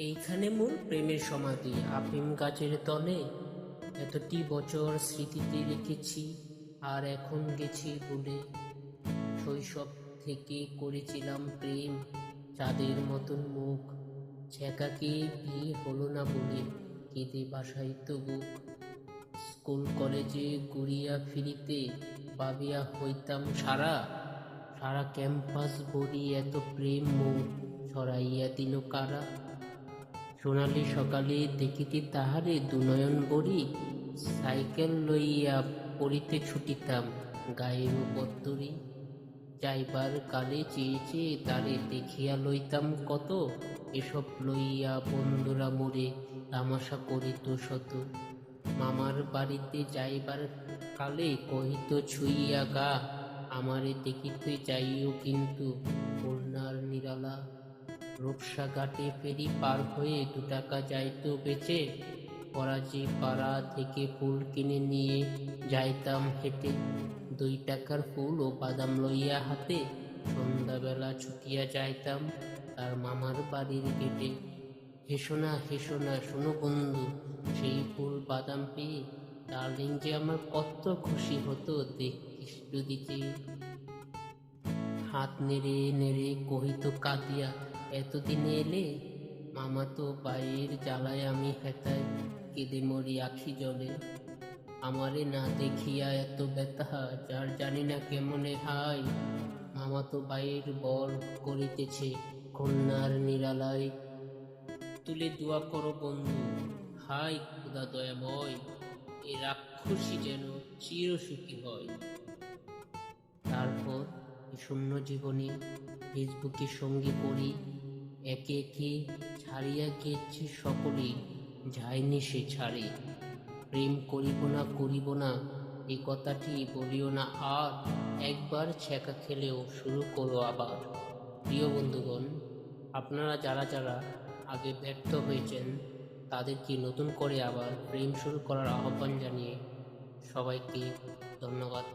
এইখানে মোর প্রেমের সমাধি, আফিম গাছের তলে এতটি বছর স্মৃতিতে রেখেছি, আর এখন গেছি ভুলে। শৈশব থেকে করেছিলাম প্রেম, চাঁদের মতন মুখ, ছেঁকাকে বিয়ে হলো না বলে কেঁদে বাসাইত বুক। স্কুল কলেজে ঘুরিয়া ফিরিতে ভাবিয়া হইতাম সারা, সারা ক্যাম্পাস ভরি এত প্রেম মোর ছড়াইয়া দিল কারা। সোনালি সকালে দেখিতে তাহারে দুনয়ন বরি, সাইকেল লইয়া পড়িতে ছুটিতাম গায়ের উপর তরি। যাইবার কালে চেয়ে চেয়ে তারে দেখিয়া লইতাম কত, এসব লইয়া বন্ধুরা মোরে তামাশা করিত শত। মামার বাড়িতে যাইবার কালে কহিত ছুঁইয়া গা, আমারে দেখিতে যাইও কিন্তু খুলনার নিরালা। রূপসা ঘাটে ফেরি পার হয়ে 2 টাকা যাইত বেচে, পরাজি পাড়া থেকে ফুল কিনে নিয়ে যাইতাম হেঁটে। 2 টাকার ফুল ও বাদাম লইয়া হাতে সন্ধ্যাবেলা ছুটিয়া যাইতাম তার মামার বাড়ির গেটে। হেসো না শোনো বন্ধু, সেই ফুল বাদাম পেয়ে ডার্লিং যে আমার কত খুশি হতো দেখিস যদি চেয়ে। হাত নেড়ে নেড়ে কহিত কাঁদিয়া, এতদিনে এলে? মামাতো বাইয়ের জ্বালায় আমি হেতায় কেঁদে মরি আখি জলে। আমারে না দেখিয়া এত ব্যথা যার জানি না কেমনে হায়। মামাতো বাইয়ের বর করিতেছে খুলনার নিরালায়। তুলে দোয়া করো বন্ধু, হায় খোদা দয়াময়, এ রাক্ষসী যেন চিরসুখী হয়। তারপর শূন্য জীবনে ফেসবুকে সঙ্গী করি, একে একে ছাড়িয়া গিয়েছে সকলেই, যায়নি সে ছাড়ে। প্রেম করিব না এ কথাটি বলিও না আর, একবার ছ্যাঁকা খেলেও শুরু করো আবার। প্রিয় বন্ধুগণ, আপনারা যারা যারা আগে ব্যর্থ হয়েছেন তাদেরকে নতুন করে আবার প্রেম শুরু করার আহ্বান জানিয়ে সবাইকে ধন্যবাদ।